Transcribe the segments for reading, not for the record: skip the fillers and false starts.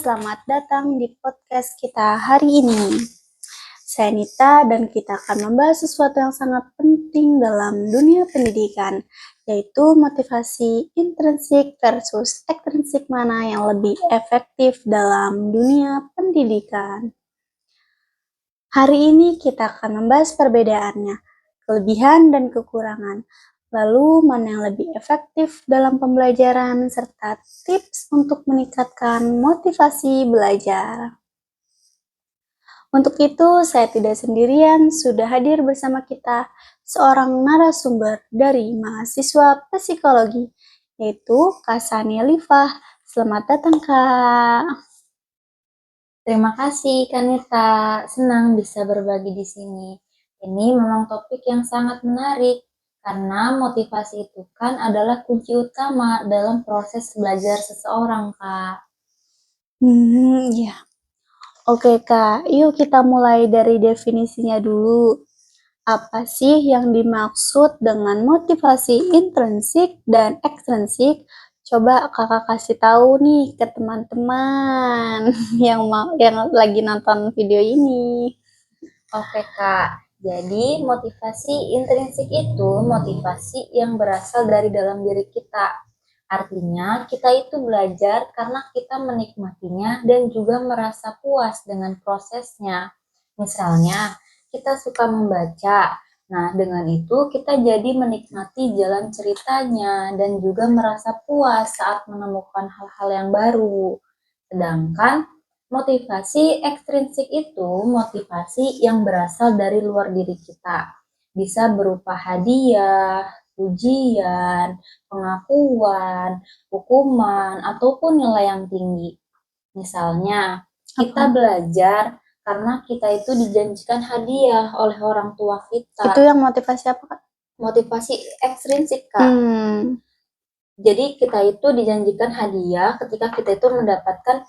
selamat datang di podcast kita hari ini. Saya Nita dan kita akan membahas sesuatu yang sangat penting dalam dunia pendidikan, yaitu motivasi intrinsik versus ekstrinsik mana yang lebih efektif dalam dunia pendidikan. Hari ini kita akan membahas perbedaannya, kelebihan dan kekurangan. Lalu, mana yang lebih efektif dalam pembelajaran, serta tips untuk meningkatkan motivasi belajar. Untuk itu, saya tidak sendirian, sudah hadir bersama kita seorang narasumber dari mahasiswa psikologi, yaitu Kak Sania Livah. Selamat datang, Kak. Terima kasih, Kanita. Senang bisa berbagi di sini. Ini memang topik yang sangat menarik. Karena motivasi itu kan adalah kunci utama dalam proses belajar seseorang, Kak. Ya. Oke, Kak. Yuk kita mulai dari definisinya dulu. Apa sih yang dimaksud dengan motivasi intrinsik dan ekstrinsik? Coba Kakak kasih tahu nih ke teman-teman yang lagi nonton video ini. Oke, Kak. Jadi, motivasi intrinsik itu motivasi yang berasal dari dalam diri kita. Artinya, kita itu belajar karena kita menikmatinya dan juga merasa puas dengan prosesnya. Misalnya, kita suka membaca. Nah, dengan itu kita jadi menikmati jalan ceritanya dan juga merasa puas saat menemukan hal-hal yang baru. Sedangkan motivasi ekstrinsik itu motivasi yang berasal dari luar diri kita. Bisa berupa hadiah, pujian, pengakuan, hukuman, ataupun nilai yang tinggi. Misalnya, kita belajar karena kita itu dijanjikan hadiah oleh orang tua kita. Itu yang motivasi apa, Kak? Motivasi ekstrinsik, Kak. Jadi kita itu dijanjikan hadiah ketika kita itu mendapatkan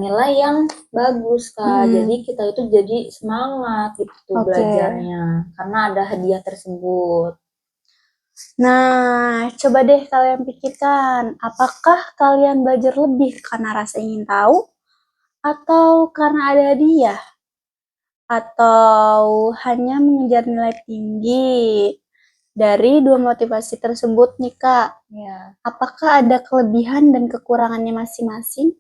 nilai yang bagus, Kak. Jadi kita itu jadi semangat gitu belajarnya karena ada hadiah tersebut. Nah, coba deh kalian pikirkan, apakah kalian belajar lebih karena rasa ingin tahu atau karena ada hadiah? Atau hanya mengejar nilai tinggi? Dari dua motivasi tersebut nih, Kak, apakah ada kelebihan dan kekurangannya masing-masing?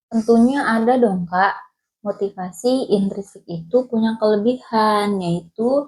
Tentunya ada dong, Kak. Motivasi intrinsik itu punya kelebihan, yaitu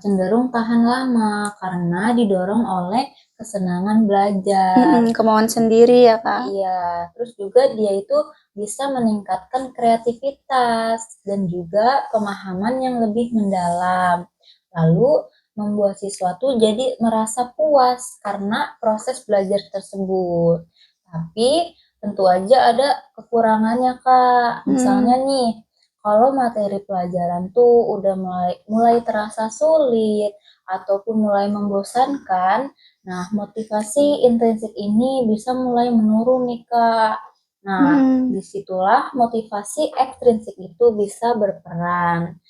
cenderung tahan lama karena didorong oleh kesenangan belajar. Kemauan sendiri ya, Kak? Iya, terus juga dia itu bisa meningkatkan kreativitas dan juga pemahaman yang lebih mendalam. Lalu membuat sesuatu jadi merasa puas karena proses belajar tersebut. Tapi tentu aja ada kekurangannya, Kak. Misalnya nih, kalau materi pelajaran tuh udah mulai terasa sulit ataupun mulai membosankan, nah motivasi intrinsik ini bisa mulai menurun nih, Kak. Nah, disitulah motivasi ekstrinsik itu bisa berperan.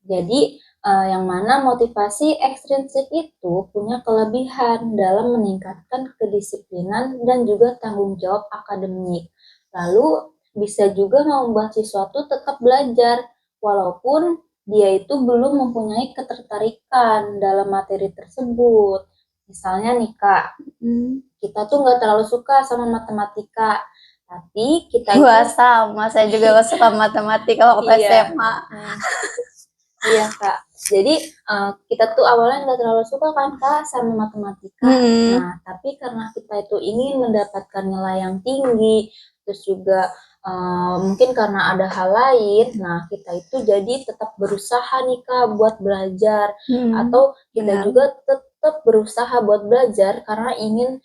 Jadi, yang mana motivasi ekstrinsik itu punya kelebihan dalam meningkatkan kedisiplinan dan juga tanggung jawab akademik. Lalu, bisa juga membuat siswa tetap belajar, walaupun dia itu belum mempunyai ketertarikan dalam materi tersebut. Misalnya nih, Kak, kita tuh nggak terlalu suka sama matematika, tapi kita itu... Wah, sama, saya juga gak suka matematika waktu SMA. Iya, Kak. Jadi kita tuh awalnya nggak terlalu suka kan, Kak, sama matematika. Nah, tapi karena kita itu ingin mendapatkan nilai yang tinggi, terus juga mungkin karena ada hal lain, nah kita itu jadi tetap berusaha nih, Kak, buat belajar. Atau kita juga tetap berusaha buat belajar karena ingin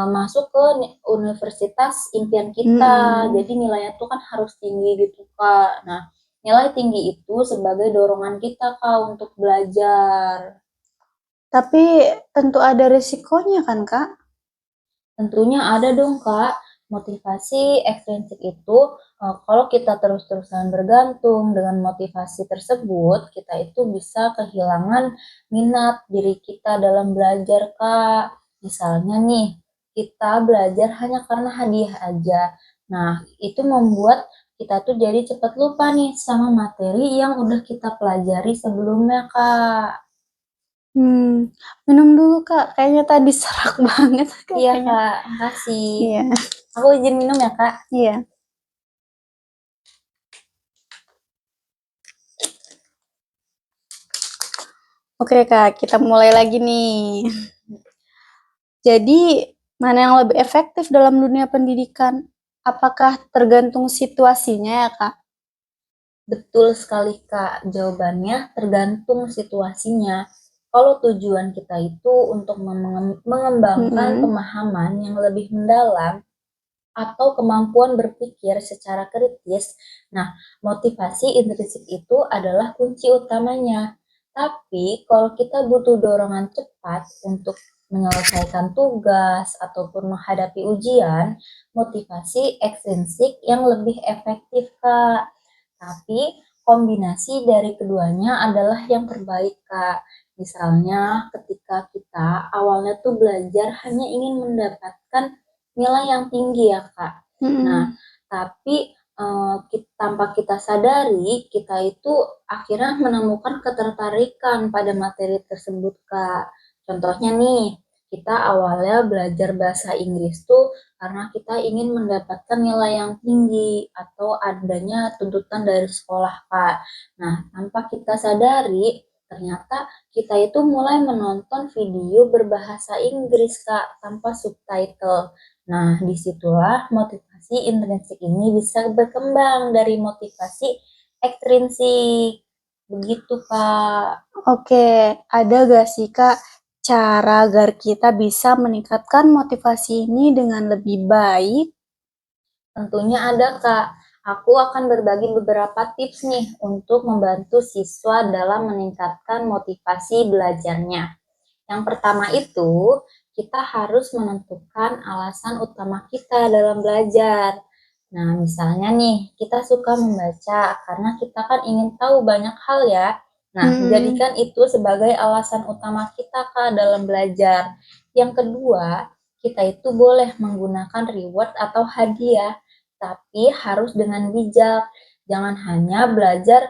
masuk ke universitas impian kita. Jadi nilainya tuh kan harus tinggi gitu, Kak. Nah, nilai tinggi itu sebagai dorongan kita, Kak, untuk belajar. Tapi tentu ada risikonya kan, Kak? Tentunya ada dong, Kak. Motivasi ekstrinsik itu kalau kita terus-terusan bergantung dengan motivasi tersebut, kita itu bisa kehilangan minat diri kita dalam belajar, Kak. Misalnya nih, kita belajar hanya karena hadiah aja. Nah, itu membuat kita tuh jadi cepat lupa nih sama materi yang udah kita pelajari sebelumnya, Kak. Minum dulu Kak, kayaknya tadi serak banget Iya, kayaknya. Kak. Makasih. Iya, Aku izin minum ya, Kak. iya. Oke Kak, kita mulai lagi nih. Jadi, mana yang lebih efektif dalam dunia pendidikan? Apakah tergantung situasinya ya Kak? Betul sekali, Kak. Jawabannya tergantung situasinya. Kalau tujuan kita itu untuk mengembangkan Mm-mm. pemahaman yang lebih mendalam atau kemampuan berpikir secara kritis, nah, motivasi intrinsik itu adalah kunci utamanya. Tapi kalau kita butuh dorongan cepat untuk menyelesaikan tugas ataupun menghadapi ujian, motivasi ekstrinsik yang lebih efektif, Kak. Tapi kombinasi dari keduanya adalah yang terbaik, Kak. Misalnya ketika kita awalnya tuh belajar hanya ingin mendapatkan nilai yang tinggi ya, Kak. Nah, Mm-mm. tapi tanpa kita sadari, kita itu akhirnya menemukan ketertarikan pada materi tersebut, Kak. Contohnya nih, kita awalnya belajar bahasa Inggris tuh karena kita ingin mendapatkan nilai yang tinggi atau adanya tuntutan dari sekolah, Kak. Nah, tanpa kita sadari, ternyata kita itu mulai menonton video berbahasa Inggris, Kak, tanpa subtitle. Nah, disitulah motivasi intrinsik ini bisa berkembang dari motivasi ekstrinsik. Begitu, Kak. Oke, ada gak sih Kak cara agar kita bisa meningkatkan motivasi ini dengan lebih baik? Tentunya ada, Kak. Aku akan berbagi beberapa tips nih untuk membantu siswa dalam meningkatkan motivasi belajarnya. Yang pertama itu, kita harus menentukan alasan utama kita dalam belajar. Nah, misalnya nih, kita suka membaca karena kita kan ingin tahu banyak hal ya. Nah, Hmm, jadikan itu sebagai alasan utama kita, Kak, dalam belajar. Yang kedua, kita itu boleh menggunakan reward atau hadiah, tapi harus dengan bijak. Jangan hanya belajar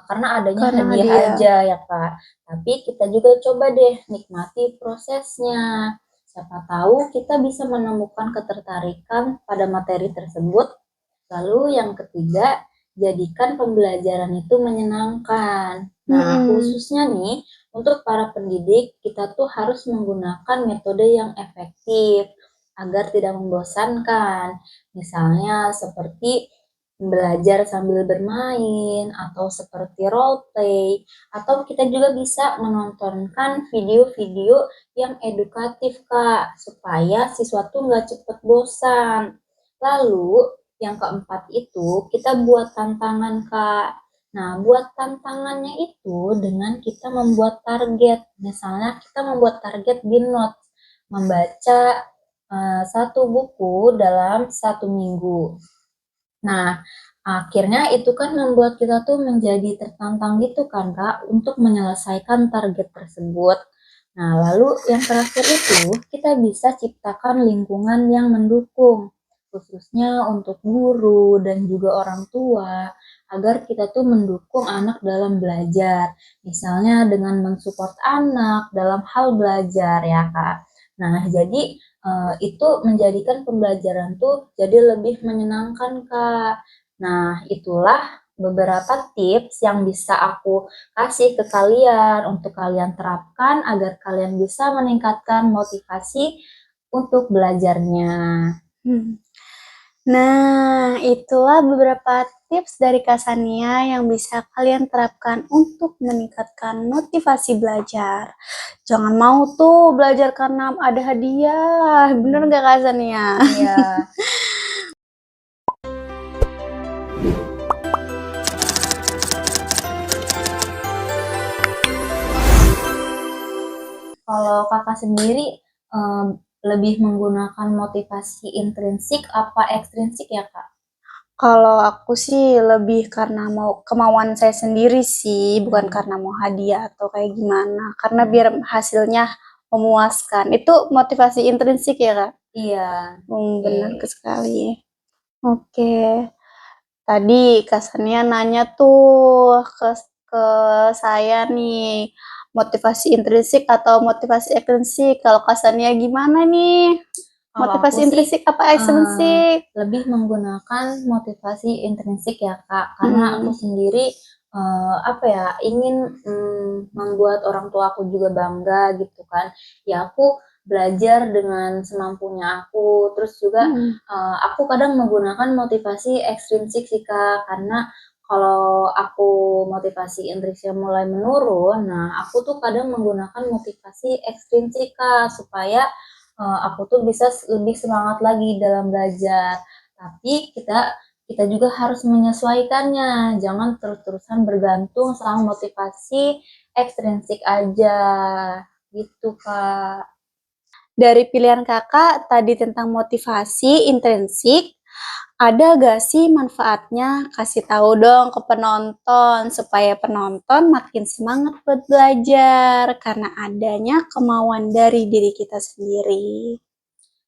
karena adanya karena hadiah hadiah. aja ya, Kak. Tapi kita juga coba deh nikmati prosesnya. Siapa tahu kita bisa menemukan ketertarikan pada materi tersebut. Lalu yang ketiga, jadikan pembelajaran itu menyenangkan. Nah, Mm-mm. khususnya nih untuk para pendidik, kita tuh harus menggunakan metode yang efektif agar tidak membosankan. Misalnya seperti belajar sambil bermain, atau seperti role play, atau kita juga bisa menontonkan video-video yang edukatif, Kak, supaya siswa tuh nggak cepet bosan. Lalu, yang keempat itu kita buat tantangan, Kak. Nah, buat tantangannya itu dengan kita membuat target. Misalnya kita membuat target di notes, membaca satu buku dalam satu minggu. Nah, akhirnya itu kan membuat kita tuh menjadi tertantang gitu kan, Kak, untuk menyelesaikan target tersebut. Nah, lalu yang terakhir itu kita bisa ciptakan lingkungan yang mendukung, khususnya untuk guru dan juga orang tua, agar kita tuh mendukung anak dalam belajar. Misalnya dengan mensupport anak dalam hal belajar ya, Kak. Nah, jadi itu menjadikan pembelajaran tuh jadi lebih menyenangkan, Kak. Nah, itulah beberapa tips yang bisa aku kasih ke kalian untuk kalian terapkan agar kalian bisa meningkatkan motivasi untuk belajarnya. Hmm. Nah, itulah beberapa tips dari Kak Sania yang bisa kalian terapkan untuk meningkatkan motivasi belajar. Jangan mau tuh belajar karena ada hadiah. Bener nggak Kak Sania? Iya, kalau kakak sendiri lebih menggunakan motivasi intrinsik apa ekstrinsik ya, Kak? Kalau aku sih lebih karena mau kemauan saya sendiri sih, bukan Hmm. karena mau hadiah atau kayak gimana. Karena biar hasilnya memuaskan. Itu motivasi intrinsik ya, Kak? Iya, oke. Benar sekali. Oke. Tadi Kasania nanya tuh ke saya nih, motivasi intrinsik atau motivasi ekstrinsik. Kalau Kasania gimana nih? Kalau Motivasi aku sih intrinsik apa ekstrinsik? lebih menggunakan motivasi intrinsik ya Kak, karena aku sendiri apa ya ingin membuat orang tua aku juga bangga gitu kan. Ya aku belajar dengan semampunya aku. Terus juga aku kadang menggunakan motivasi ekstrinsik sih Kak, karena kalau aku motivasi intrinsiknya mulai menurun, nah aku tuh kadang menggunakan motivasi ekstrinsik Kak, supaya aku tuh bisa lebih semangat lagi dalam belajar. Tapi kita juga harus menyesuaikannya, jangan terus-terusan bergantung sama motivasi ekstrinsik aja, gitu Kak. Dari pilihan kakak tadi tentang motivasi intrinsik, ada gak sih manfaatnya? Kasih tahu dong ke penonton supaya penonton makin semangat buat belajar karena adanya kemauan dari diri kita sendiri.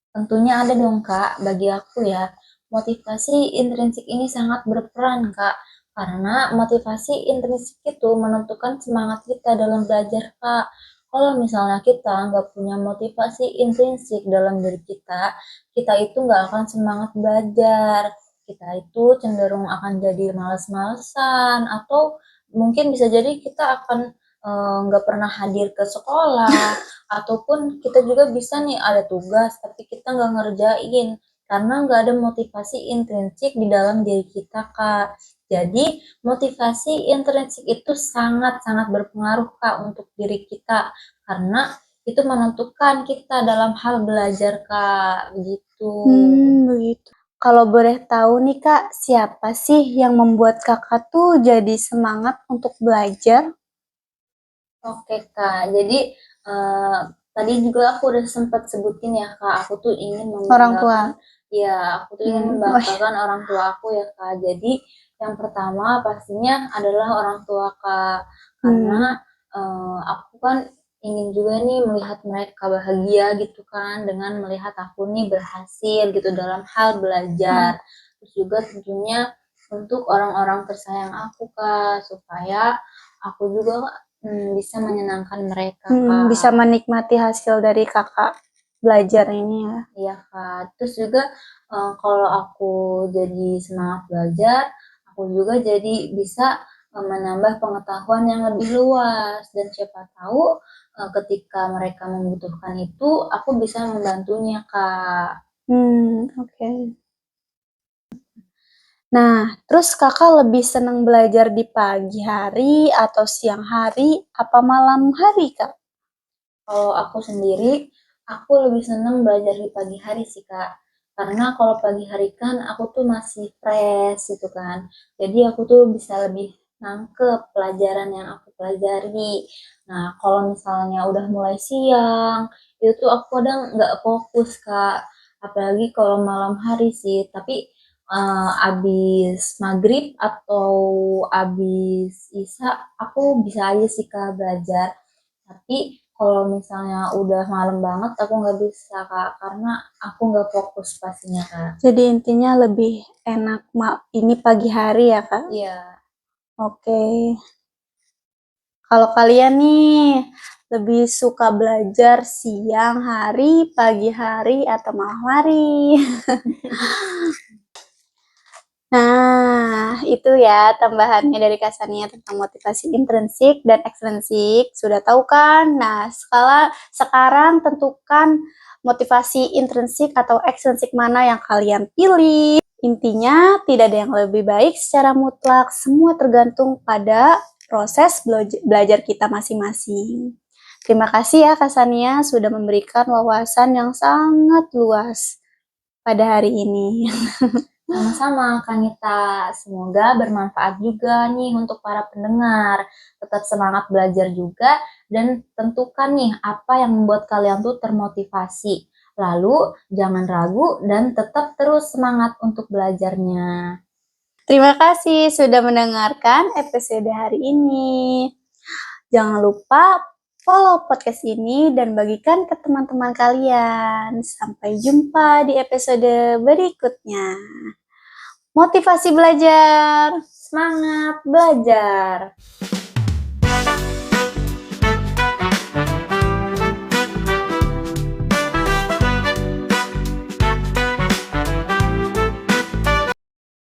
Tentunya ada dong Kak, bagi aku ya. Motivasi intrinsik ini sangat berperan Kak, karena motivasi intrinsik itu menentukan semangat kita dalam belajar Kak. Kalau misalnya kita nggak punya motivasi intrinsik dalam diri kita itu nggak akan semangat belajar. Kita itu cenderung akan jadi males-malesan, atau mungkin bisa jadi kita akan nggak pernah hadir ke sekolah, ataupun kita juga bisa nih ada tugas tapi kita nggak ngerjain karena nggak ada motivasi intrinsik di dalam diri kita Kak. Jadi motivasi intrinsik itu sangat-sangat berpengaruh Kak untuk diri kita, karena itu menentukan kita dalam hal belajar Kak, begitu. Begitu. Kalau boleh tahu nih Kak, siapa sih yang membuat Kakak tuh jadi semangat untuk belajar? Oke Kak, jadi tadi juga aku udah sempat sebutin ya Kak, aku tuh ingin Orang tua. membanggakan, ya aku tuh ingin Oh, membanggakan orang tua aku ya Kak. Jadi yang pertama pastinya adalah orang tua Kak, karena aku kan ingin juga nih melihat mereka bahagia gitu kan dengan melihat aku nih berhasil gitu dalam hal belajar. Terus juga tentunya untuk orang-orang tersayang aku Kak, supaya aku juga bisa menyenangkan mereka Kak. bisa menikmati hasil dari Kakak belajar ini ya. Iya Kak. Terus juga kalau aku jadi semangat belajar, aku juga jadi bisa menambah pengetahuan yang lebih luas, dan siapa tahu ketika mereka membutuhkan itu, aku bisa membantunya Kak. Oke. Nah, terus Kakak lebih senang belajar di pagi hari atau siang hari apa malam hari, Kak? Kalau aku sendiri, aku lebih senang belajar di pagi hari sih Kak. Karena kalau pagi hari kan aku tuh masih fresh gitu kan. Jadi aku tuh bisa lebih nangkep pelajaran yang aku pelajari. Nah, kalau misalnya udah mulai siang, itu tuh aku kadang nggak fokus Kak. Apalagi kalau malam hari sih. Tapi abis maghrib atau abis isya, aku bisa aja sih Kak belajar. Tapi kalau misalnya udah malam banget aku nggak bisa Kak, karena aku nggak fokus pastinya Kak. Jadi intinya lebih enak ini pagi hari ya, Kak? Iya. Oke. Kalau kalian nih lebih suka belajar siang hari, pagi hari, atau malam hari? Nah, itu ya tambahannya dari Kasania tentang motivasi intrinsik dan ekstrinsik. Sudah tahu kan? Nah, sekarang tentukan motivasi intrinsik atau ekstrinsik mana yang kalian pilih. Intinya, tidak ada yang lebih baik secara mutlak. Semua tergantung pada proses belajar kita masing-masing. Terima kasih ya Kasania sudah memberikan wawasan yang sangat luas pada hari ini. Sama-sama Kanita, semoga bermanfaat juga nih untuk para pendengar. Tetap semangat belajar juga, dan tentukan nih apa yang membuat kalian tuh termotivasi. Lalu jangan ragu dan tetap terus semangat untuk belajarnya. Terima kasih sudah mendengarkan episode hari ini. Jangan lupa follow podcast ini dan bagikan ke teman-teman kalian. Sampai jumpa di episode berikutnya. Motivasi belajar. Semangat belajar!